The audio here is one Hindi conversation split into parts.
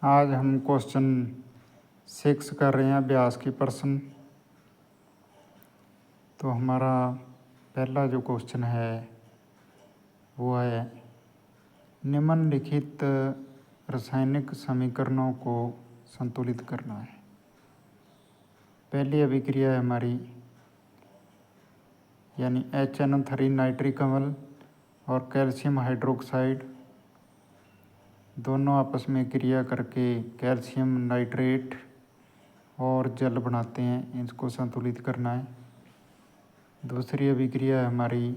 आज हम क्वेश्चन 6 कर रहे हैं अभ्यास की प्रश्न। तो हमारा पहला जो क्वेश्चन है वो है निम्नलिखित रासायनिक समीकरणों को संतुलित करना है। पहली अभिक्रिया है हमारी यानी HNO3 नाइट्रिक अम्ल और कैल्शियम हाइड्रोक्साइड दोनों आपस में क्रिया करके कैल्शियम नाइट्रेट और जल बनाते हैं, इसको संतुलित करना है। दूसरी अभिक्रिया है हमारी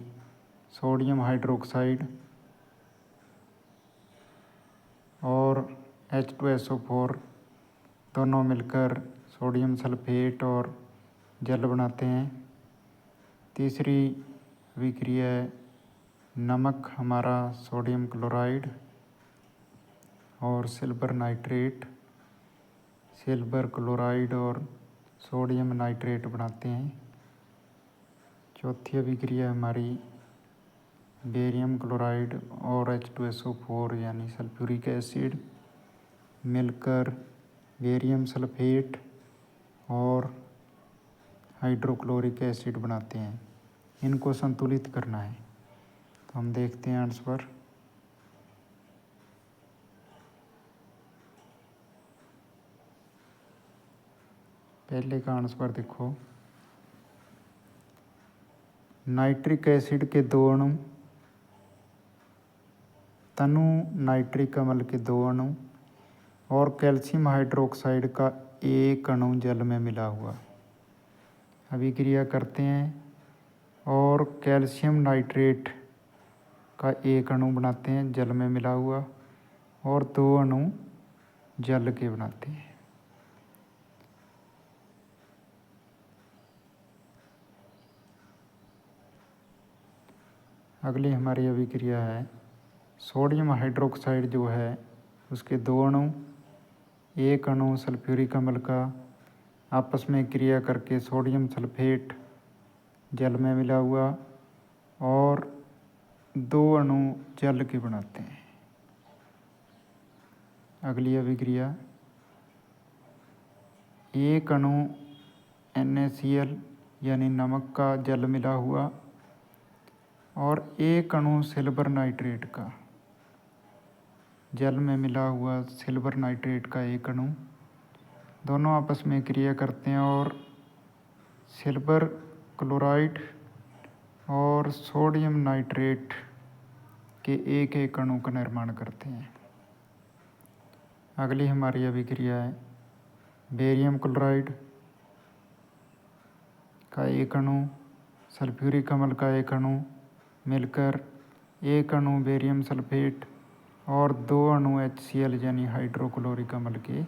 सोडियम हाइड्रोक्साइड और H2SO4 दोनों मिलकर सोडियम सल्फेट और जल बनाते हैं। तीसरी अभिक्रिया है नमक हमारा सोडियम क्लोराइड और सिल्वर नाइट्रेट, सिल्वर क्लोराइड और सोडियम नाइट्रेट बनाते हैं। चौथी अभिक्रिया हमारी बेरियम क्लोराइड और H2SO4 यानी सल्फ्यूरिक एसिड मिलकर बेरियम सल्फेट और हाइड्रोक्लोरिक एसिड बनाते हैं, इनको संतुलित करना है। तो हम देखते हैं आंसर। पहले का आंसर देखो, नाइट्रिक एसिड के दो अणु, तनु नाइट्रिक अम्ल के दो अणु और कैल्शियम हाइड्रोक्साइड का एक अणु जल में मिला हुआ अभिक्रिया करते हैं और कैल्शियम नाइट्रेट का एक अणु बनाते हैं जल में मिला हुआ और दो अणु जल के बनाते हैं। अगली हमारी अभिक्रिया है सोडियम हाइड्रोक्साइड जो है उसके दो अणु, एक अणु सल्फ्यूरिक अम्ल का आपस में क्रिया करके सोडियम सल्फेट जल में मिला हुआ और दो अणु जल के बनाते हैं। अगली अभिक्रिया एक अणु NaCl यानी नमक का जल मिला हुआ और एक अणु सिल्वर नाइट्रेट का जल में मिला हुआ सिल्वर नाइट्रेट का एक अणु, दोनों आपस में क्रिया करते हैं और सिल्वर क्लोराइड और सोडियम नाइट्रेट के एक एक अणु का निर्माण करते हैं। अगली हमारी अभिक्रिया है बेरियम क्लोराइड का एक अणु, सल्फ्यूरिक अम्ल का एक अणु मिलकर एक अणु बेरियम सल्फेट और दो अणु HCl यानी हाइड्रोक्लोरिक अम्ल के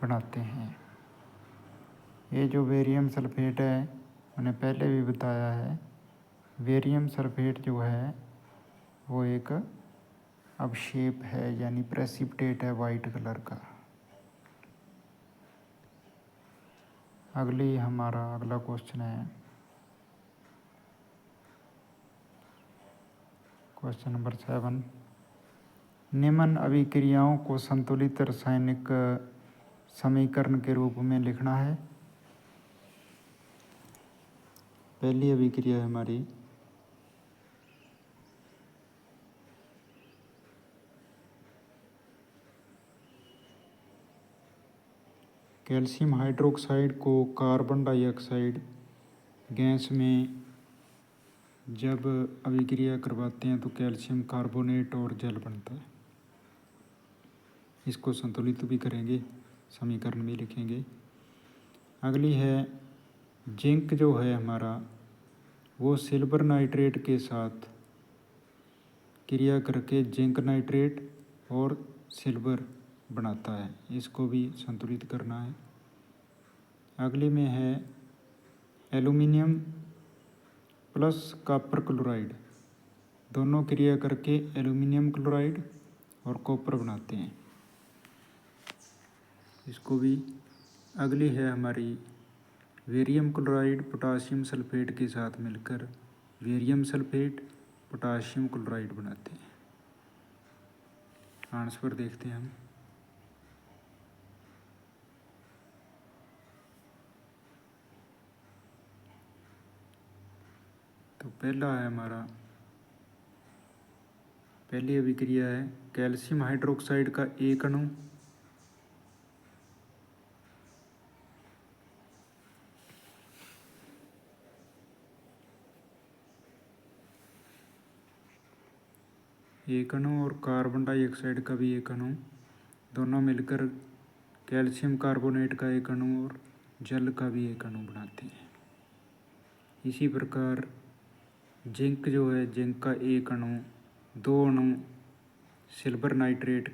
बनाते हैं। ये जो बेरियम सल्फेट है मैंने पहले भी बताया है, बेरियम सल्फेट जो है वो एक अवक्षेप है यानी प्रेसिपिटेट है वाइट कलर का। अगला क्वेश्चन है क्वेश्चन नंबर 7। निम्न अभिक्रियाओं को संतुलित रासायनिक समीकरण के रूप में लिखना है। पहली अभिक्रिया है हमारी कैल्शियम हाइड्रोक्साइड को कार्बन डाइऑक्साइड गैस में जब अभिक्रिया करवाते हैं तो कैल्शियम कार्बोनेट और जल बनता है। इसको संतुलित भी करेंगे, समीकरण भी लिखेंगे। अगली है जिंक जो है हमारा वो सिल्वर नाइट्रेट के साथ क्रिया करके जिंक नाइट्रेट और सिल्वर बनाता है, इसको भी संतुलित करना है। अगली में है एल्यूमिनियम प्लस कॉपर क्लोराइड, दोनों क्रिया करके एल्यूमिनियम क्लोराइड और कॉपर बनाते हैं, इसको भी। अगली है हमारी बेरियम क्लोराइड पोटासियम सल्फेट के साथ मिलकर बेरियम सल्फेट पोटासियम क्लोराइड बनाते हैं। आंसर देखते हैं हम। तो पहला है हमारा, पहली अभिक्रिया है कैल्शियम हाइड्रोक्साइड का एक अणु और कार्बन डाइऑक्साइड का भी एक अणु, दोनों मिलकर कैल्शियम कार्बोनेट का एक अणु और जल का भी एक अणु बनाते हैं। इसी प्रकार जिंक जो है, जिंक का एक अणु, दो अणु सिल्वर नाइट्रेट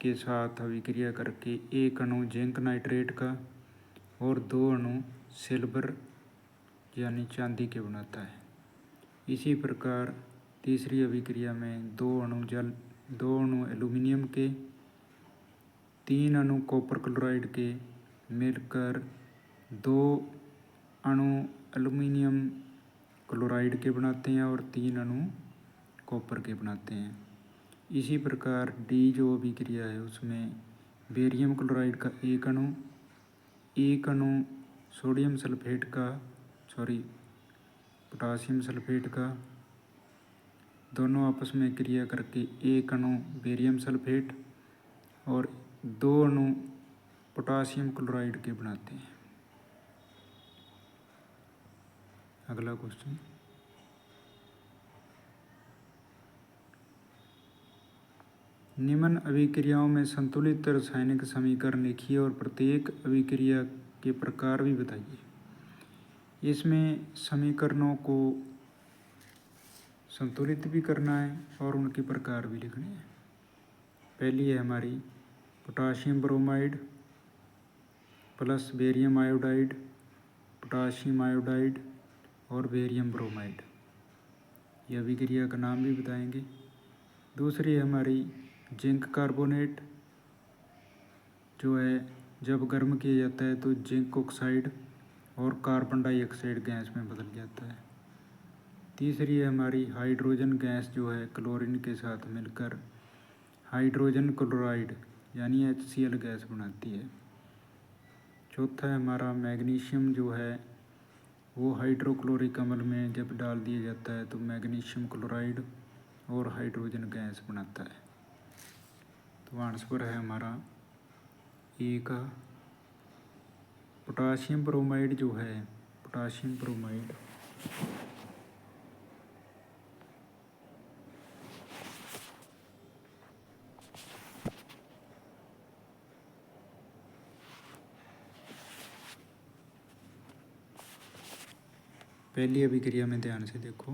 के साथ अभिक्रिया करके एक अणु जिंक नाइट्रेट का और दो अणु सिल्वर यानी चांदी के बनाता है। इसी प्रकार तीसरी अभिक्रिया में दो अणु एल्यूमिनियम के, तीन अणु कॉपर क्लोराइड के मिलकर दो अणु एल्यूमिनियम क्लोराइड के बनाते हैं और तीन अणु कॉपर के बनाते हैं। इसी प्रकार डी जो अभिक्रिया है उसमें बेरियम क्लोराइड का एक अणु सोडियम सल्फेट का पोटासियम सल्फेट का, दोनों आपस में क्रिया करके एक अणु बेरियम सल्फेट और दो अणु पोटासियम क्लोराइड के बनाते हैं। अगला क्वेश्चन, निम्न अभिक्रियाओं में संतुलित रासायनिक समीकरण लिखिए और प्रत्येक अभिक्रिया के प्रकार भी बताइए। इसमें समीकरणों को संतुलित भी करना है और उनके प्रकार भी लिखने हैं। पहली है हमारी potassium bromide plus barium iodide, potassium iodide और बेरियम ब्रोमाइड, यह अभिक्रिया का नाम भी बताएंगे। दूसरी है हमारी जिंक कार्बोनेट, जो है जब गर्म किया जाता है तो जिंक ऑक्साइड और कार्बन डाइऑक्साइड गैस में बदल जाता है। तीसरी है हमारी हाइड्रोजन गैस, जो है क्लोरीन के साथ मिलकर हाइड्रोजन क्लोराइड यानी HCl गैस बनाती है। चौथा है हमारा मैग्नीशियम, जो है वो हाइड्रोक्लोरिक अम्ल में जब डाल दिया जाता है तो मैग्नीशियम क्लोराइड और हाइड्रोजन गैस बनाता है। तो आंसर है हमारा ए का पोटाशियम ब्रोमाइड, जो है पोटाशियम ब्रोमाइड पहली अभिक्रिया में ध्यान से देखो,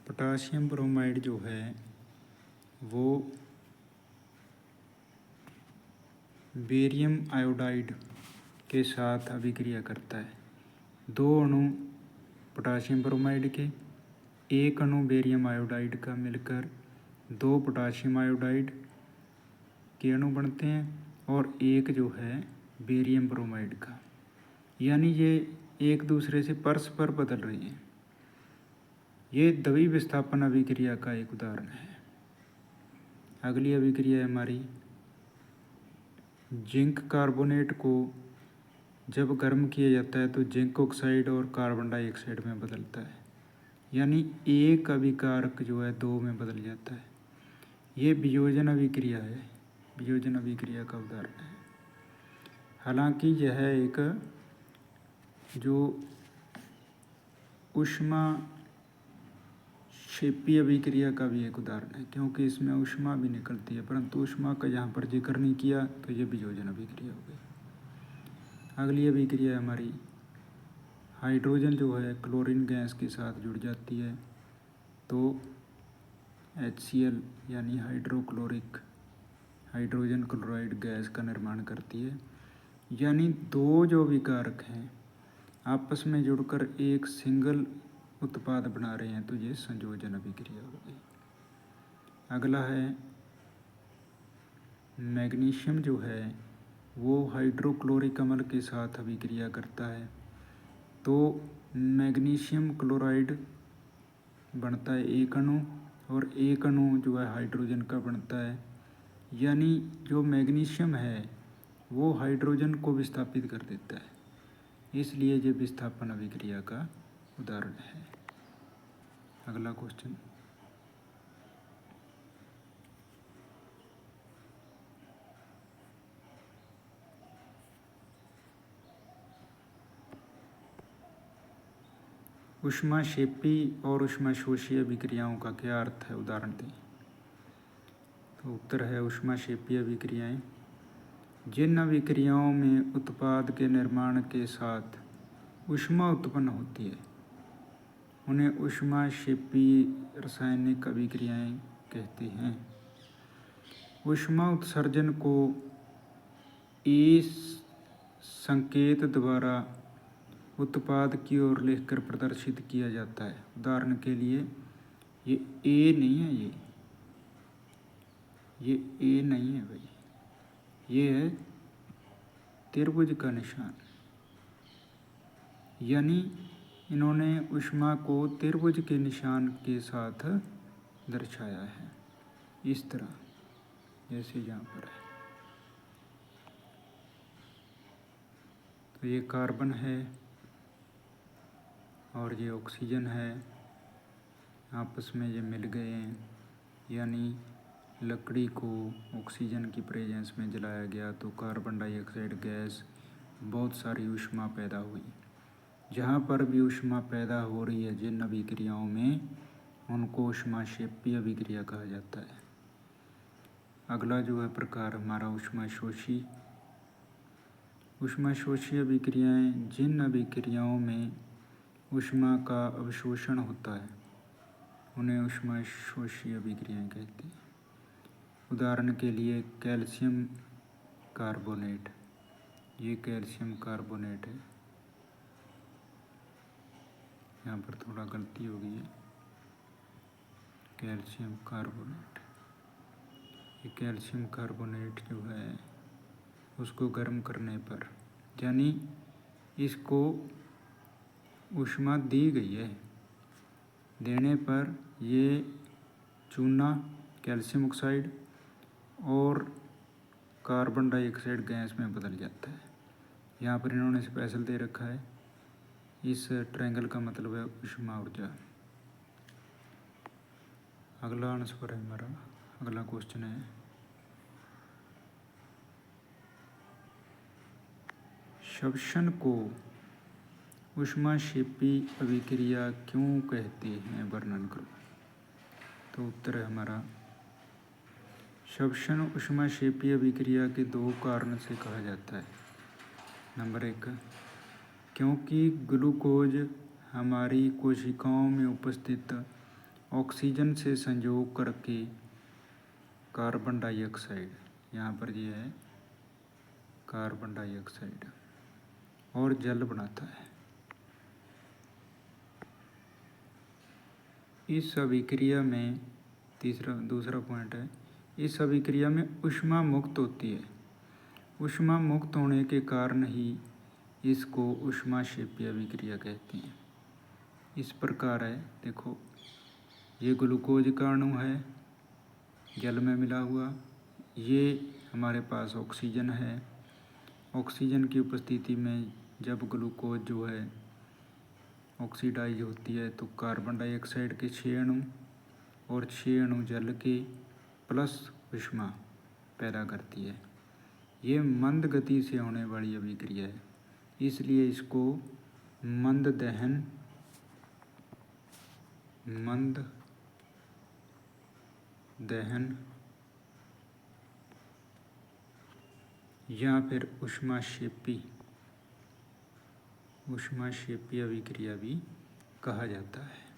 पोटाशियम ब्रोमाइड जो है वो बेरियम आयोडाइड के साथ अभिक्रिया करता है। दो अणु पोटाशियम ब्रोमाइड के, एक अणु बेरियम आयोडाइड का मिलकर दो पोटाशियम आयोडाइड के अणु बनते हैं और एक जो है बेरियम ब्रोमाइड का, यानी ये एक दूसरे से परस्पर बदल रही हैं। ये द्वि विस्थापन अभिक्रिया का एक उदाहरण है। अगली अभिक्रिया है हमारी जिंक कार्बोनेट को जब गर्म किया जाता है तो जिंक ऑक्साइड और कार्बन डाइऑक्साइड में बदलता है, यानी एक अभिकारक जो है दो में बदल जाता है। ये वियोजन अभिक्रिया है, वियोजन अभिक्रिया का उदाहरण है। हालांकि यह एक जो ऊष्मा क्षेपीय अभिक्रिया का भी एक उदाहरण है, क्योंकि इसमें ऊष्मा भी निकलती है, परंतु ऊष्मा का यहाँ पर जिक्र नहीं किया तो ये वियोजन अभिक्रिया हो गई। अगली अभिक्रिया हमारी हाइड्रोजन जो है क्लोरीन गैस के साथ जुड़ जाती है तो HCl यानी हाइड्रोक्लोरिक हाइड्रोजन क्लोराइड गैस का निर्माण करती है। यानी दो जो विकारक हैं आपस में जुड़कर एक सिंगल उत्पाद बना रहे हैं तो ये संयोजन अभिक्रिया हो गई। अगला है मैग्नीशियम, जो है वो हाइड्रोक्लोरिक अम्ल के साथ अभिक्रिया करता है तो मैग्नीशियम क्लोराइड बनता है एक अणु और एक अणु जो है हाइड्रोजन का बनता है, यानी जो मैग्नीशियम है वो हाइड्रोजन को विस्थापित कर देता है इसलिए ये विस्थापन अभिक्रिया का उदाहरण है। अगला क्वेश्चन, ऊष्माक्षेपी और ऊष्माशोषी अभिक्रियाओं का क्या अर्थ है, उदाहरण दें। तो उत्तर है ऊष्माक्षेपी अभिक्रियाएं जिन अभिक्रियाओं में उत्पाद के निर्माण के साथ ऊष्मा उत्पन्न होती है उन्हें ऊष्माक्षेपी रासायनिक अभिक्रियाएं कहते हैं। ऊष्मा उत्सर्जन को इस संकेत द्वारा उत्पाद की ओर लिखकर प्रदर्शित किया जाता है। उदाहरण के लिए ये ए नहीं है, ये ए नहीं है भाई, ये है त्रिभुज का निशान, यानी इन्होंने ऊष्मा को त्रिभुज के निशान के साथ दर्शाया है, इस तरह जैसे यहाँ पर है। तो ये कार्बन है और ये ऑक्सीजन है, आपस में ये मिल गए हैं, यानी लकड़ी को ऑक्सीजन की प्रेजेंस में जलाया गया तो कार्बन डाइऑक्साइड गैस बहुत सारी ऊष्मा पैदा हुई। जहाँ पर भी ऊष्मा पैदा हो रही है जिन अभिक्रियाओं में, उनको ऊष्माक्षेपी अभिक्रिया कहा जाता है। अगला जो है प्रकार हमारा ऊष्माशोषी। ऊष्माशोषी अभिक्रियाएं जिन अभिक्रियाओं में ऊष्मा का अवशोषण होता है उन्हें ऊष्माशोषी अभिक्रियाएं कहते हैं। उदाहरण के लिए कैल्शियम कार्बोनेट, ये कैल्शियम कार्बोनेट है, यहाँ पर थोड़ा गलती हो गई है, कैल्शियम कार्बोनेट। ये कैल्शियम कार्बोनेट जो है उसको गर्म करने पर, यानी इसको ऊष्मा दी गई है, देने पर ये चूना कैल्शियम ऑक्साइड और कार्बन डाइऑक्साइड गैस में बदल जाता है। यहाँ पर इन्होंने स्पेशल दे रखा है, इस ट्रायंगल का मतलब है ऊष्मा ऊर्जा। अगला आंसर है हमारा, अगला क्वेश्चन है श्वसन को ऊष्माक्षेपी अभिक्रिया क्यों कहते हैं, वर्णन करो। तो उत्तर है हमारा श्वसन ऊष्माक्षेपी अभिक्रिया के दो कारण से कहा जाता है। नंबर 1, क्योंकि ग्लूकोज हमारी कोशिकाओं में उपस्थित ऑक्सीजन से संयोग करके कार्बन डाइऑक्साइड, यहाँ पर ये है कार्बन डाइऑक्साइड और जल बनाता है। इस अभिक्रिया में दूसरा पॉइंट है, इस अभिक्रिया में ऊष्मा मुक्त होती है। ऊष्मा मुक्त होने के कारण ही इसको ऊष्माक्षेपी अभिक्रिया कहते हैं। इस प्रकार है, देखो ये ग्लूकोज का अणु है जल में मिला हुआ, ये हमारे पास ऑक्सीजन है। ऑक्सीजन की उपस्थिति में जब ग्लूकोज जो है ऑक्सीडाइज होती है तो कार्बन डाइऑक्साइड के 6 अणु और 6 अणु जल के प्लस ऊष्मा पैदा करती है। ये मंद गति से होने वाली अभिक्रिया है, इसलिए इसको मंद दहन या फिर ऊष्माक्षेपी अभिक्रिया भी कहा जाता है।